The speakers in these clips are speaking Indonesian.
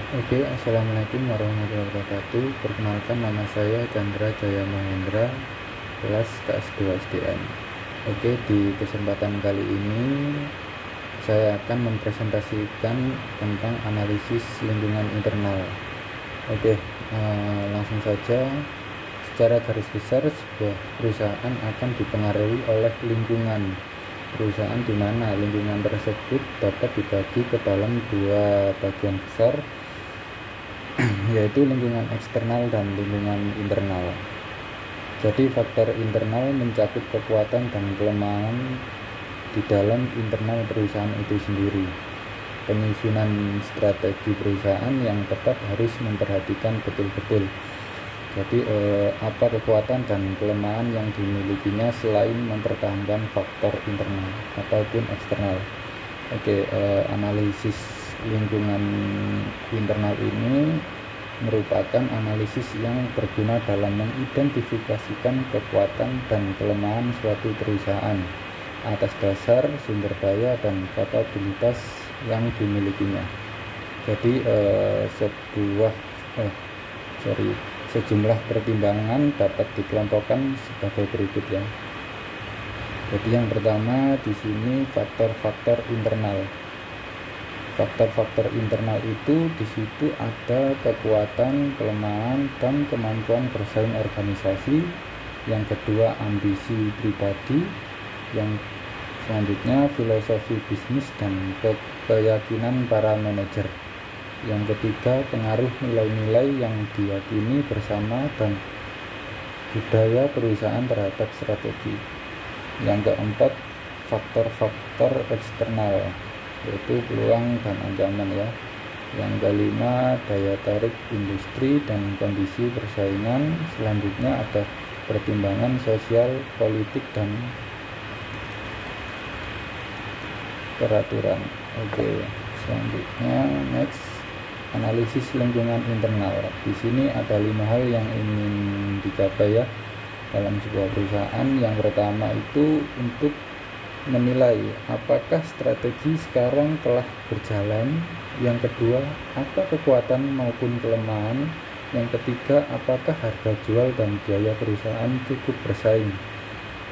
Oke, assalamualaikum warahmatullahi wabarakatuh. Perkenalkan, nama saya Chandra Jaya Mahendra, kelas KS2 SDN. Oke, di kesempatan kali ini saya akan mempresentasikan tentang analisis lingkungan internal. Oke, langsung saja. Secara garis besar, sebuah perusahaan akan dipengaruhi oleh lingkungan perusahaan, di mana lingkungan tersebut dapat dibagi ke dalam dua bagian besar, yaitu lingkungan eksternal dan lingkungan internal. Jadi faktor internal mencakup kekuatan dan kelemahan di dalam internal perusahaan itu sendiri. Penyusunan strategi perusahaan yang tetap harus memperhatikan betul-betul. Jadi apa kekuatan dan kelemahan yang dimilikinya selain mempertahankan faktor internal ataupun eksternal. Oke, analisis lingkungan internal ini merupakan analisis yang berguna dalam mengidentifikasikan kekuatan dan kelemahan suatu perusahaan atas dasar sumber daya dan kapabilitas yang dimilikinya. Jadi sejumlah pertimbangan dapat dikelompokkan sebagai berikut ya. Jadi yang pertama di sini faktor-faktor internal. Faktor-faktor internal itu di situ ada kekuatan, kelemahan, dan kemampuan bersaing organisasi. Yang kedua ambisi pribadi. Yang selanjutnya filosofi bisnis dan keyakinan para manajer. Yang ketiga pengaruh nilai-nilai yang diyakini bersama dan budaya perusahaan terhadap strategi. Yang keempat faktor-faktor eksternal, yaitu peluang dan ancaman ya. Yang kelima daya tarik industri dan kondisi persaingan. Selanjutnya ada pertimbangan sosial, politik, dan peraturan. Oke, selanjutnya next, analisis lingkungan internal. Di sini ada 5 hal yang ingin dicapai ya dalam sebuah perusahaan. Yang pertama itu untuk menilai apakah strategi sekarang telah berjalan. Yang kedua, apa kekuatan maupun kelemahan. Yang ketiga, apakah harga jual dan biaya perusahaan cukup bersaing.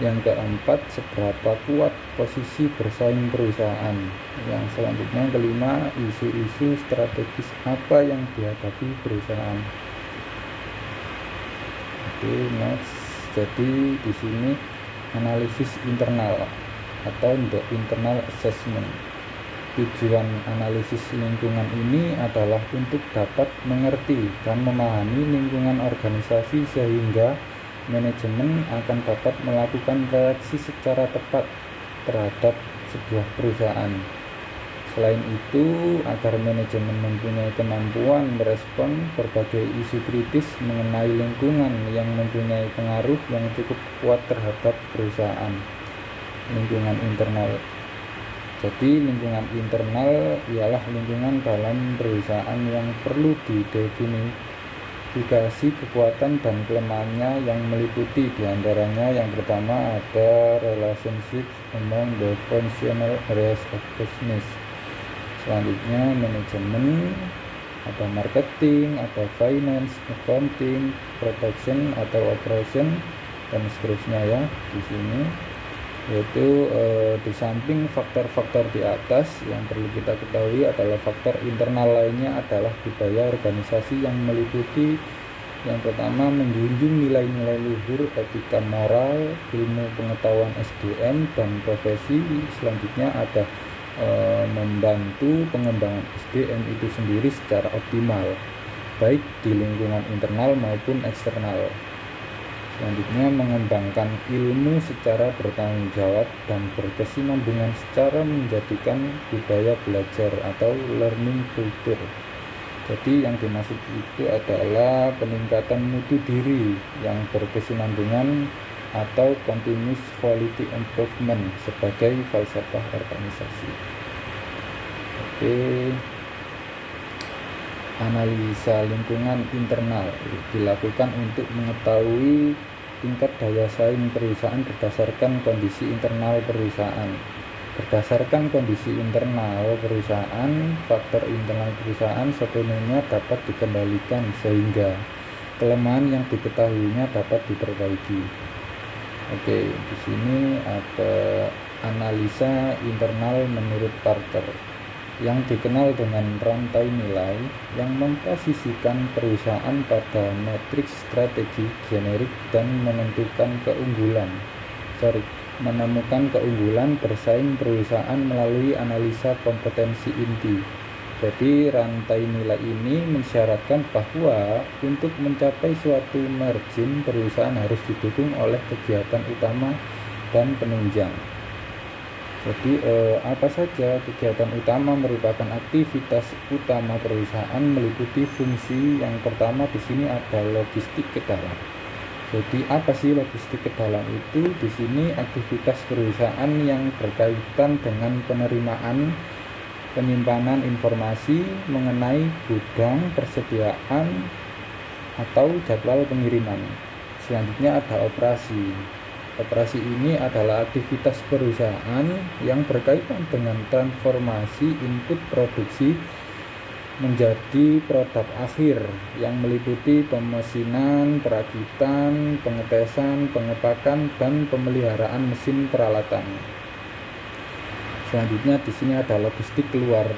Yang keempat, seberapa kuat posisi bersaing perusahaan. Yang selanjutnya yang kelima, isu-isu strategis apa yang dihadapi perusahaan. Oke, next. Jadi di sini analisis internal atau internal assessment. Tujuan analisis lingkungan ini adalah untuk dapat mengerti dan memahami lingkungan organisasi sehingga manajemen akan dapat melakukan reaksi secara tepat terhadap sebuah perusahaan. Selain itu, agar manajemen mempunyai kemampuan merespon berbagai isu kritis mengenai lingkungan yang mempunyai pengaruh yang cukup kuat terhadap perusahaan. Lingkungan internal. Jadi lingkungan internal ialah lingkungan dalam perusahaan yang perlu diidentifikasi kekuatan dan kelemahannya, yang meliputi diantaranya yang pertama ada relationship among the functional areas of business. Selanjutnya manajemen, ada marketing, ada finance, accounting, production atau operation, dan seterusnya ya di sini. Yaitu di samping faktor-faktor di atas, yang perlu kita ketahui adalah faktor internal lainnya adalah budaya organisasi yang meliputi yang pertama menjunjung nilai-nilai luhur, etika moral, ilmu pengetahuan SDM dan profesi. Selanjutnya ada membantu pengembangan SDM itu sendiri secara optimal, baik di lingkungan internal maupun eksternal. Selanjutnya mengembangkan ilmu secara bertanggung jawab dan berkesinambungan secara menjadikan budaya belajar atau learning culture. Jadi yang dimaksud itu adalah peningkatan mutu diri yang berkesinambungan atau continuous quality improvement sebagai falsafah organisasi. Oke. Analisa lingkungan internal dilakukan untuk mengetahui tingkat daya saing perusahaan berdasarkan kondisi internal perusahaan. Berdasarkan kondisi internal perusahaan, faktor internal perusahaan sepenuhnya dapat dikendalikan sehingga kelemahan yang diketahuinya dapat diperbaiki. Oke, di sini ada analisa internal menurut Parker yang dikenal dengan rantai nilai yang memposisikan perusahaan pada matriks strategi generik dan menemukan keunggulan bersaing perusahaan melalui analisa kompetensi inti. Jadi rantai nilai ini mensyaratkan bahwa untuk mencapai suatu margin perusahaan harus didukung oleh kegiatan utama dan penunjang. Jadi apa saja kegiatan utama merupakan aktivitas utama perusahaan meliputi fungsi yang pertama di sini ada logistik ke dalam. Jadi apa sih logistik ke dalam itu? Di sini aktivitas perusahaan yang berkaitan dengan penerimaan, penyimpanan informasi mengenai gudang, persediaan, atau jadwal pengiriman. Selanjutnya ada operasi. Operasi ini adalah aktivitas perusahaan yang berkaitan dengan transformasi input produksi menjadi produk akhir yang meliputi pemesinan, perakitan, pengetesan, pengepakan, dan pemeliharaan mesin peralatan. Selanjutnya di sini ada logistik keluar.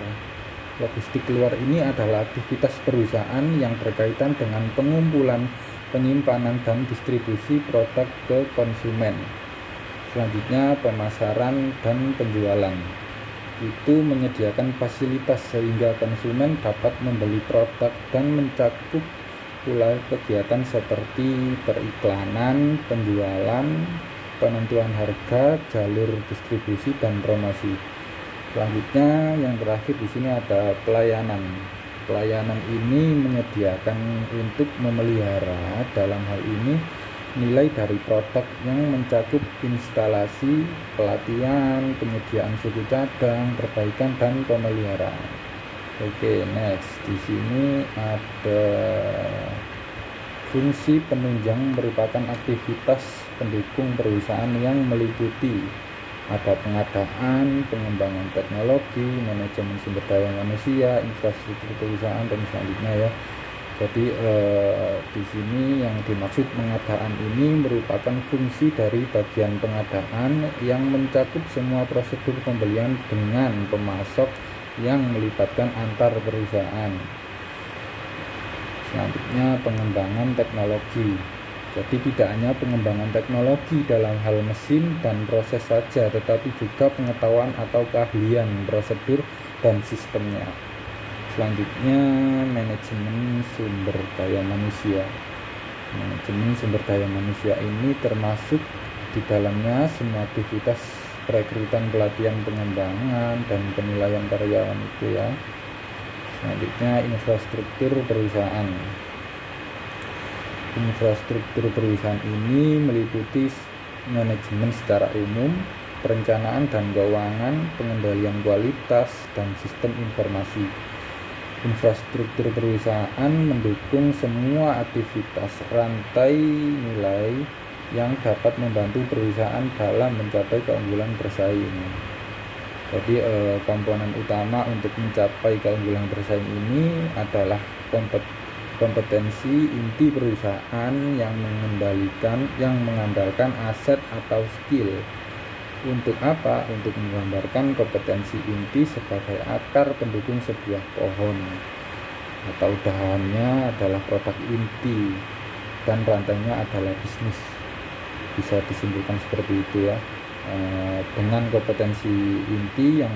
Logistik keluar ini adalah aktivitas perusahaan yang berkaitan dengan pengumpulan, penyimpanan, dan distribusi produk ke konsumen. Selanjutnya pemasaran dan penjualan. Itu menyediakan fasilitas sehingga konsumen dapat membeli produk dan mencakup pula kegiatan seperti periklanan, penjualan, penentuan harga, jalur distribusi, dan promosi. Selanjutnya yang terakhir di sini ada pelayanan. Pelayanan ini menyediakan untuk memelihara, dalam hal ini nilai dari produk yang mencakup instalasi, pelatihan, penyediaan suku cadang, perbaikan, dan pemeliharaan. Oke, next. Di sini ada fungsi penunjang merupakan aktivitas pendukung perusahaan yang meliputi ada pengadaan, pengembangan teknologi, manajemen sumber daya manusia, infrastruktur perusahaan, dan selanjutnya ya. Jadi di sini yang dimaksud pengadaan ini merupakan fungsi dari bagian pengadaan yang mencakup semua prosedur pembelian dengan pemasok yang melibatkan antar perusahaan. Selanjutnya pengembangan teknologi. Jadi tidak hanya pengembangan teknologi dalam hal mesin dan proses saja, tetapi juga pengetahuan atau keahlian prosedur dan sistemnya. Selanjutnya manajemen sumber daya manusia. Manajemen sumber daya manusia ini termasuk di dalamnya semua aktivitas perekrutan, pelatihan, pengembangan, dan penilaian karyawan itu ya. Selanjutnya infrastruktur perusahaan. Infrastruktur perusahaan ini meliputi manajemen secara umum, perencanaan dan keuangan, pengendalian kualitas, dan sistem informasi. Infrastruktur perusahaan mendukung semua aktivitas rantai nilai yang dapat membantu perusahaan dalam mencapai keunggulan bersaing. Jadi komponen utama untuk mencapai keunggulan bersaing ini adalah kompetensi inti perusahaan yang mengandalkan aset atau skill. Untuk apa? Untuk menggambarkan kompetensi inti sebagai akar pendukung sebuah pohon, atau dahannya adalah produk inti dan rantainya adalah bisnis. Bisa disimpulkan seperti itu ya. Dengan kompetensi inti yang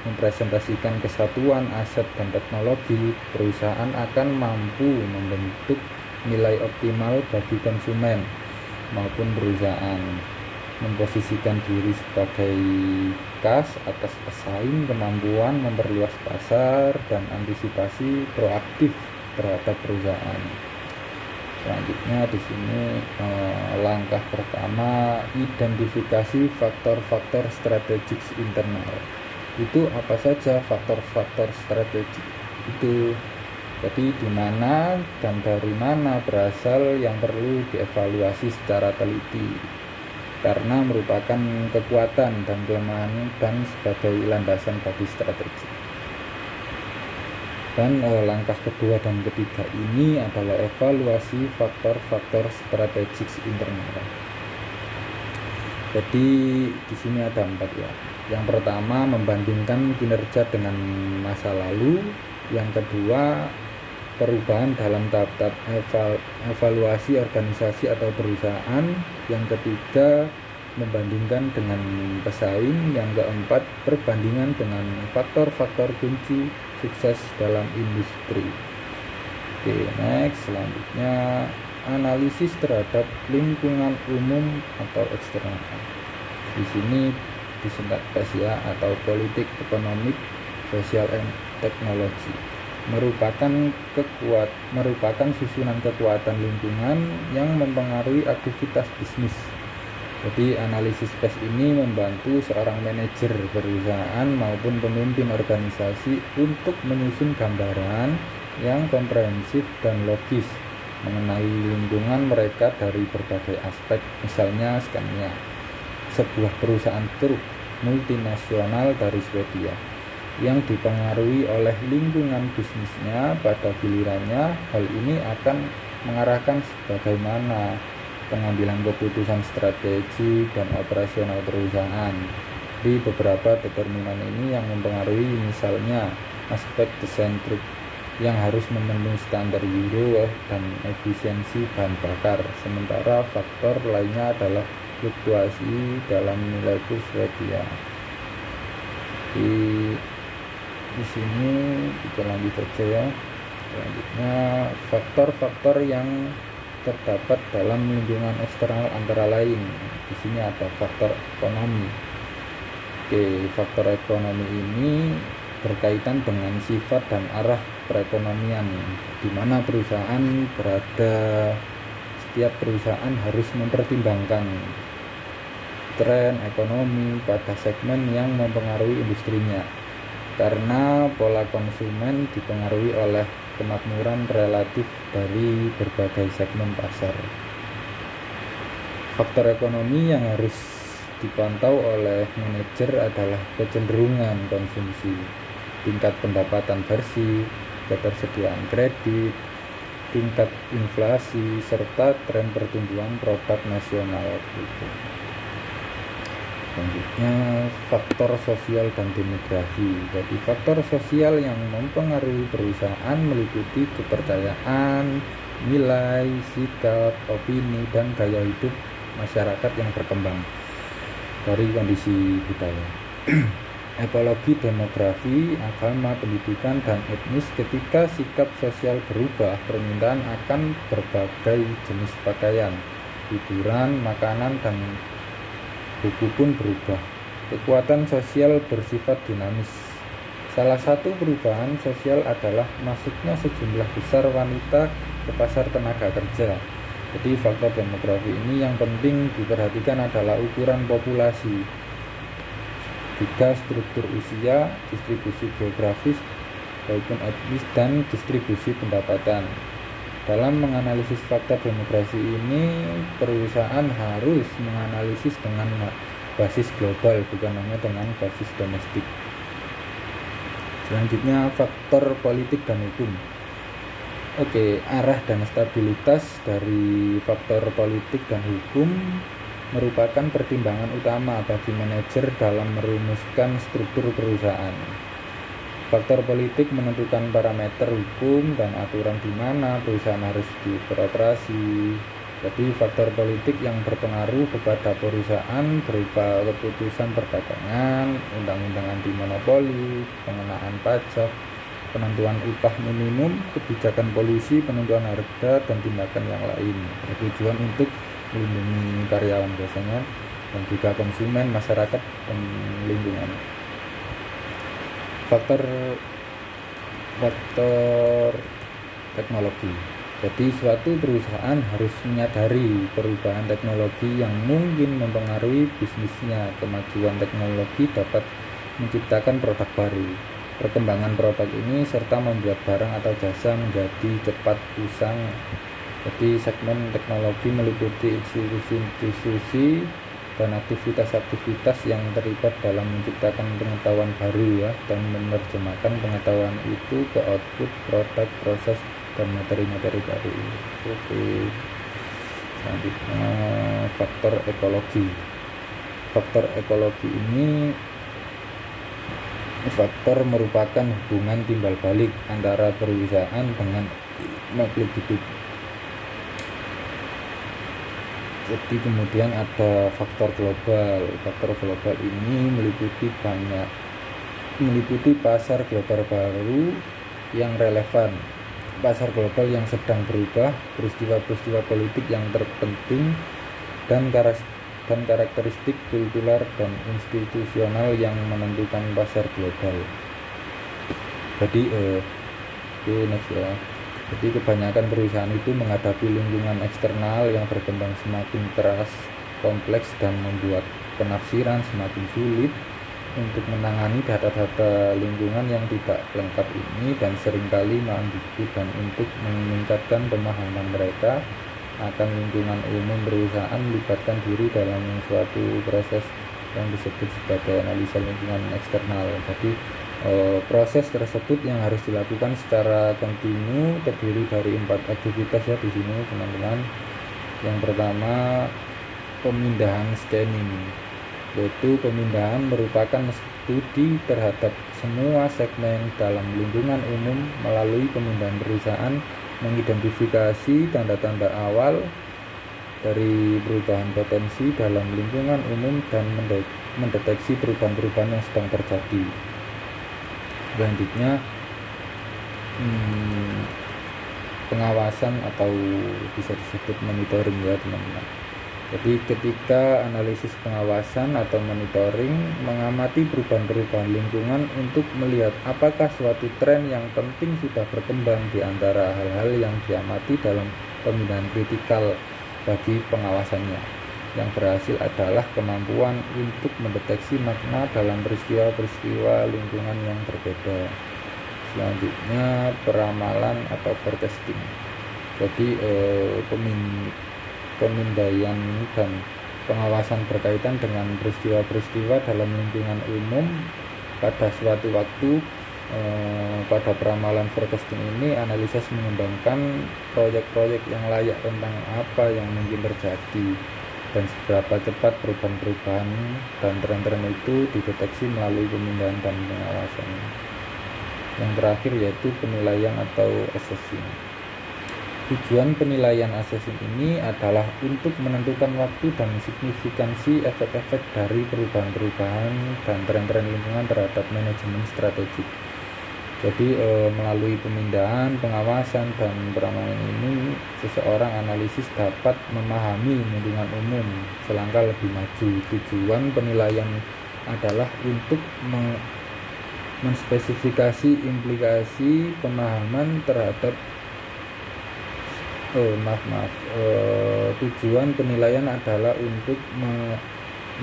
mempresentasikan kesatuan aset dan teknologi, perusahaan akan mampu membentuk nilai optimal bagi konsumen maupun perusahaan, memposisikan diri sebagai kas atas pesaing, kemampuan memperluas pasar, dan antisipasi proaktif terhadap perusahaan. Selanjutnya di sini langkah pertama, identifikasi faktor-faktor strategik internal. Itu apa saja faktor-faktor strategik itu? Jadi di mana dan dari mana berasal yang perlu dievaluasi secara teliti. karena merupakan kekuatan dan kelemahan dan sebagai landasan bagi strategi. Dan langkah kedua dan ketiga ini adalah evaluasi faktor-faktor strategik internal. Jadi di sini ada 4 ya. Yang pertama, membandingkan kinerja dengan masa lalu. Yang kedua, perubahan dalam tahap-tahap evaluasi organisasi atau perusahaan. Yang ketiga, membandingkan dengan pesaing. Yang keempat, perbandingan dengan faktor-faktor kunci sukses dalam industri. Oke, next, selanjutnya analisis terhadap lingkungan umum atau eksternal. Di sini disingkat PES ya, atau politik, ekonomi, sosial, dan teknologi. Merupakan susunan kekuatan lingkungan yang mempengaruhi aktivitas bisnis. Jadi analisis PES ini membantu seorang manajer perusahaan maupun pemimpin organisasi untuk menyusun gambaran yang komprehensif dan logis mengenai lingkungan mereka dari berbagai aspek. Misalnya Scania, sebuah perusahaan truk multinasional dari Swedia yang dipengaruhi oleh lingkungan bisnisnya. Pada gilirannya, hal ini akan mengarahkan sebagaimana pengambilan keputusan strategi dan operasional perusahaan. Di beberapa determinan ini yang mempengaruhi misalnya aspek desain truk yang harus memenuhi standar Euro dan efisiensi bahan bakar. Sementara faktor lainnya adalah fluktuasi dalam nilai kurs Swedia. Di sini kita lanjut saja ya. Selanjutnya, faktor-faktor yang terdapat dalam lingkungan eksternal antara lain. Di sini ada faktor ekonomi. Oke, faktor ekonomi ini berkaitan dengan sifat dan arah perekonomian, di mana perusahaan berada. Setiap perusahaan harus mempertimbangkan tren ekonomi pada segmen yang mempengaruhi industrinya, karena pola konsumen dipengaruhi oleh kemakmuran relatif dari berbagai segmen pasar. Faktor ekonomi yang harus dipantau oleh manajer adalah kecenderungan konsumsi, tingkat pendapatan bersih, ketersediaan kredit, tingkat inflasi, serta tren pertumbuhan produk nasional. Selanjutnya, faktor sosial dan demografi. Jadi faktor sosial yang mempengaruhi perusahaan meliputi kepercayaan, nilai, sikap, opini, dan gaya hidup masyarakat yang berkembang dari kondisi budaya. Ekologi, demografi, agama, pendidikan, dan etnis. Ketika sikap sosial berubah, permintaan akan berbagai jenis pakaian, hiburan, makanan, dan buku pun berubah. Kekuatan sosial bersifat dinamis. Salah satu perubahan sosial adalah masuknya sejumlah besar wanita ke pasar tenaga kerja. Jadi faktor demografi ini yang penting diperhatikan adalah ukuran populasi, juga struktur usia, distribusi geografis maupun etnis, dan distribusi pendapatan. Dalam menganalisis faktor demografi ini, perusahaan harus menganalisis dengan basis global, bukan hanya dengan basis domestik. Selanjutnya, faktor politik dan hukum. Oke, arah dan stabilitas dari faktor politik dan hukum merupakan pertimbangan utama bagi manajer dalam merumuskan struktur perusahaan. Faktor politik menentukan parameter hukum dan aturan di mana perusahaan harus beroperasi. Jadi faktor politik yang berpengaruh kepada perusahaan berupa keputusan perdagangan, undang-undang anti monopoli, pengenaan pajak, penentuan upah minimum, kebijakan polusi, penentuan harga, dan tindakan yang lain bertujuan untuk melindungi karyawan biasanya dan juga konsumen, masyarakat, dan lingkungan. Faktor teknologi. Jadi suatu perusahaan harus menyadari perubahan teknologi yang mungkin mempengaruhi bisnisnya. Kemajuan teknologi dapat menciptakan produk baru. Perkembangan produk ini serta membuat barang atau jasa menjadi cepat usang. Jadi segmen teknologi meliputi institusi dan aktivitas-aktivitas yang terlibat dalam menciptakan pengetahuan baru ya, dan menerjemahkan pengetahuan itu ke output, produk, proses, dan materi-materi baru. Oke. Selanjutnya faktor ekologi. Faktor ekologi ini faktor merupakan hubungan timbal balik antara perusahaan dengan makhluk hidup. Jadi kemudian ada faktor global. Faktor global ini meliputi pasar global baru yang relevan, pasar global yang sedang berubah, peristiwa-peristiwa politik yang terpenting, dan karakteristik kultural dan institusional yang menentukan pasar global. Jadi next ya. Jadi kebanyakan perusahaan itu menghadapi lingkungan eksternal yang berkembang semakin keras, kompleks, dan membuat penafsiran semakin sulit untuk menangani data-data lingkungan yang tidak lengkap ini, dan seringkali ambigu, dan untuk meningkatkan pemahaman mereka akan lingkungan umum perusahaan melibatkan diri dalam suatu proses yang disebut sebagai analisa lingkungan eksternal. Jadi proses tersebut yang harus dilakukan secara kontinu terdiri dari 4 aktivitas ya di sini teman-teman. Yang pertama, pemindahan scanning, yaitu pemindahan merupakan studi terhadap semua segmen dalam lingkungan umum melalui pemindahan perusahaan, mengidentifikasi tanda-tanda awal dari perubahan potensi dalam lingkungan umum dan mendeteksi perubahan-perubahan yang sedang terjadi. Selanjutnya pengawasan atau bisa disebut monitoring ya teman-teman. Jadi ketika analisis pengawasan atau monitoring mengamati perubahan-perubahan lingkungan untuk melihat apakah suatu tren yang penting sudah berkembang di antara hal-hal yang diamati dalam pemindahan kritikal bagi pengawasannya. Yang berhasil adalah kemampuan untuk mendeteksi makna dalam peristiwa-peristiwa lingkungan yang berbeda. Selanjutnya peramalan atau forecasting. Jadi pemindaian dan pengawasan berkaitan dengan peristiwa-peristiwa dalam lingkungan umum pada suatu waktu. Pada peramalan forecasting ini, analisis mengembangkan proyek-proyek yang layak tentang apa yang mungkin terjadi dan seberapa cepat perubahan-perubahan dan tren-tren itu dideteksi melalui pemindahan dan pengawasan. Yang terakhir yaitu penilaian atau assessing. Tujuan penilaian assessing ini adalah untuk menentukan waktu dan signifikansi efek-efek dari perubahan-perubahan dan tren-tren lingkungan terhadap manajemen strategik. Jadi melalui pemindahan, pengawasan, dan peramalan ini, seseorang analisis dapat memahami lingkungan umum selangkah lebih maju. Tujuan penilaian adalah untuk menspesifikasi implikasi pemahaman terhadap tujuan penilaian adalah untuk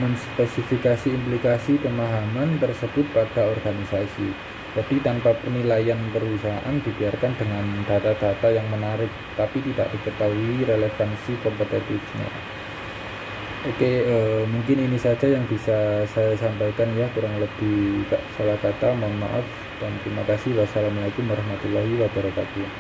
menspesifikasi implikasi pemahaman tersebut pada organisasi. Jadi tanpa penilaian, perusahaan dibiarkan dengan data-data yang menarik tapi tidak diketahui relevansi kompetitifnya. Oke, mungkin ini saja yang bisa saya sampaikan ya, kurang lebih salah kata mohon maaf, dan terima kasih. Wassalamualaikum warahmatullahi wabarakatuh.